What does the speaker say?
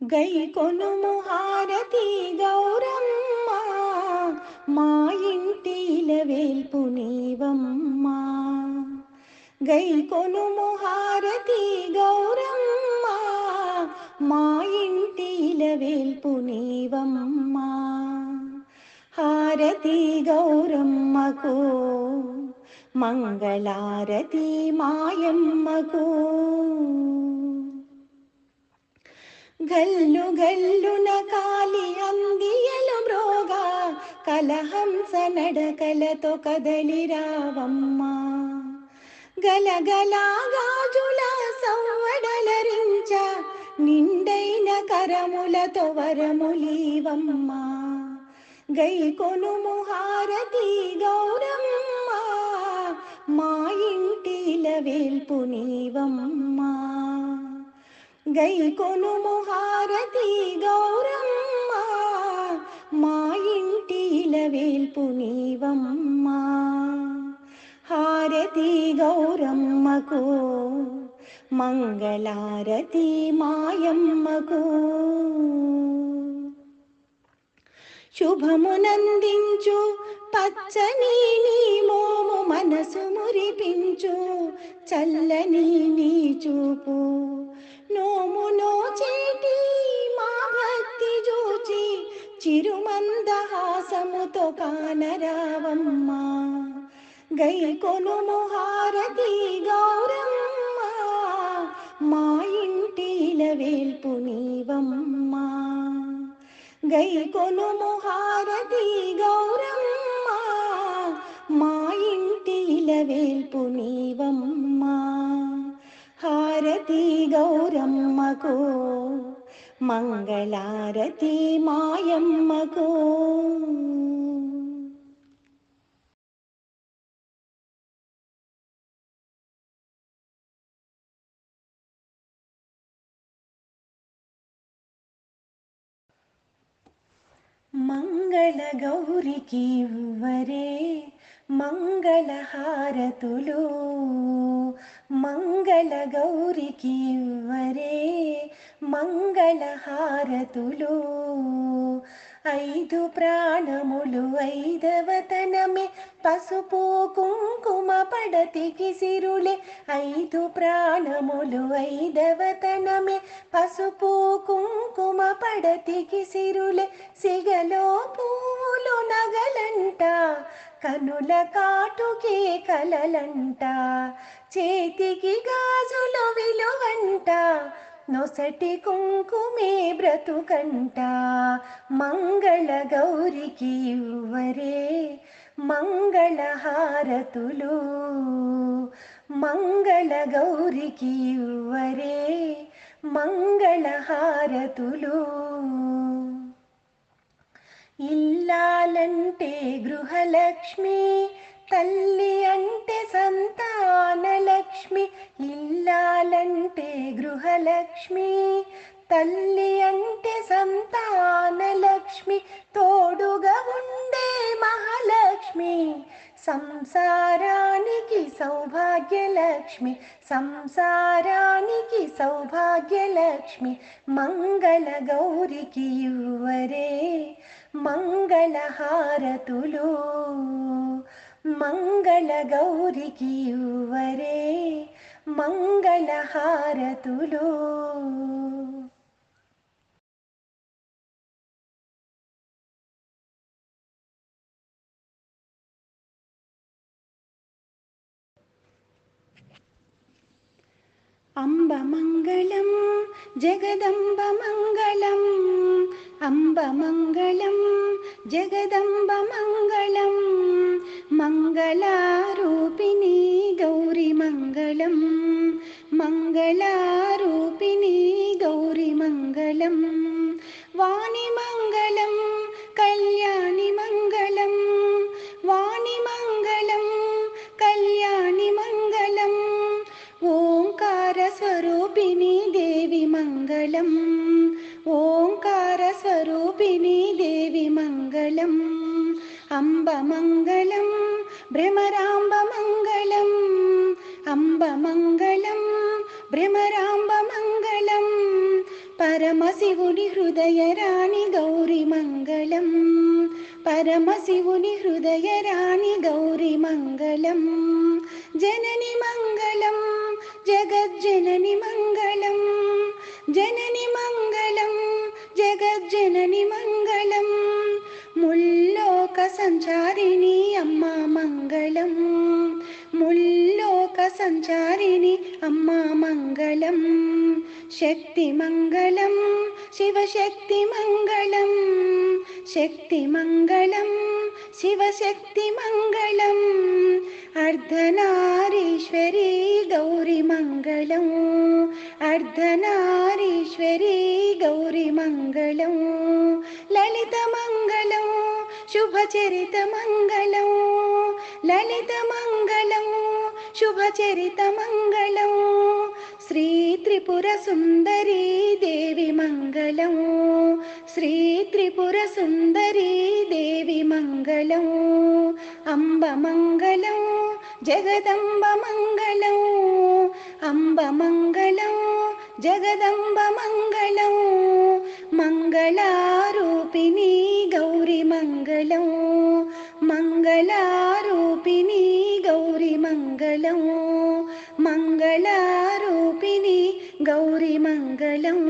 గై కొనుము హారతి గౌరమ్మ, మా ఇంటి ఇలవేల్పు నీవమ్మా. గై కొనుము హారతి గౌరమ్మ, మా ఇంటి ఇలవేల్పు నీవమ్మా. హారతి గౌరమ్మకు, మంగళారతి మాయమ్మకు. గల్లు గల్లున కాలి అందియలు మ్రోగా, కలహంస నడకలతో కదలి రావమ్మా. గలగలా గాజుల సవ్వడలరించ, నిండైన కరములతో వరములీవమ్మా. గై కొనుము హారతి గౌరమ్మ, మా ఇంటి ఇలవేల్పు నీవమ్మా. గై కొనుము హారతి గౌరమ్మ, మా ఇంటి ఇలవేల్పు నీవమ్మా. హారతి గౌరమ్మకు, మంగళారతి మాయమ్మకు. శుభమునందించు పచ్చని నీ మోము, మనసు మురిపించు చల్లని నీ చూపు. నోము నోచేటి మా భక్తి చూచి, చిరుమందహాసముతో కానరావమ్మా. గై కొనుము హారతి గౌరమ్మ, మా ఇంటి ఇలవేల్పు నీవమ్మా. గై కొనుము హారతి గౌరమ్మ, మా ఇంటి ఇలవేల్పు నీవమ్మా. హారతి గౌరమ్మకు, మంగళారతి మాయమ్మకు. మంగళ గౌరికి ఇవ్వరే మంగళహారతులు, మంగళ గౌరికి ఇవ్వరే మంగళహారతులు. ఐదు ప్రాణములు ఐదవతనమే, పసుపు కుంకుమ పడతికి సిరులే. ఐదు ప్రాణములు ఐదవతనమే, పసుపు కుంకుమ పడతికి సిరులే. సిగలో పూలు నగలంట, కనుల కాటుకే కలలంట. చేతికి గాజులు విలువంట, నొసటి కుంకుమే బ్రతుకంట. మంగళ గౌరికి ఇవ్వరే మంగళహారతులు, మంగళ గౌరికి ఇవ్వరే మంగళహారతులు. ఇల్లాలంటే గృహలక్ష్మి, తల్లి అంటే సంతానలక్ష్మి. ఇల్లాలంటే గృహలక్ష్మి, తల్లి అంటే సంతానలక్ష్మి. తోడుగా ఉండే మహాలక్ష్మి, సంసారానికి సౌభాగ్యలక్ష్మి, సంసారానికి సౌభాగ్యలక్ష్మి. మంగళ గౌరికి ఇవ్వరే మంగళహారతులు, మంగళ గౌరికి ఇవ్వరే మంగళహారతులు. అంబ మంగళం జగదంబ మంగళం, అంబ మంగళం జగదంబ మంగళం. మంగళారూపిణి గౌరి మంగళం, మంగళారూపిణి గౌరి మంగళం. వాణి మంగళం కళ్యాణి మంగళం, వాణి మంగళం కళ్యాణి మంగళం. ఓంకార స్వరూపిణి దేవి మంగళం, ఓంకార స్వరూపిణి దేవి మంగళం. అంబ మంగళం భ్రమరాంబ మంగళం, అంబ మంగళం భ్రమరాంబ మంగళం. పరమశివుని హృదయరాణి గౌరి మంగళం, పరమశివుని హృదయరాణి గౌరి మంగళం. జనని మంగళం జగజ్జనని మంగళం, జనని మంగళం జగజ్జనని మంగళం. ముల్లోక సంచారిణి అమ్మా మంగళం, ముల్లోక సంచారిణి అమ్మా మంగళం. శక్తి మంగళం శివశక్తి మంగళం, శక్తి మంగళం శివశక్తి మంగళం. అర్ధనారీశ్వరీ గౌరి మంగళం, అర్ధనారీశ్వరీ గౌరి మంగళం. లలిత మంగళం శుభచరిత మంగళం, లలిత మంగళం శుభచరిత మంగళం. శ్రీ త్రిపుర సుందరీ దేవి మంగళం, శ్రీ త్రిపుర సుందరీ దేవి మంగళం. అంబ మంగళం జగదంబ మంగళం, అంబ మంగళం జగదంబ మంగళం. మంగళారూపిణి గౌరి మంగళం, మంగళారూపిణి గౌరి మంగళం, మంగళారూపిణి గౌరి మంగళం.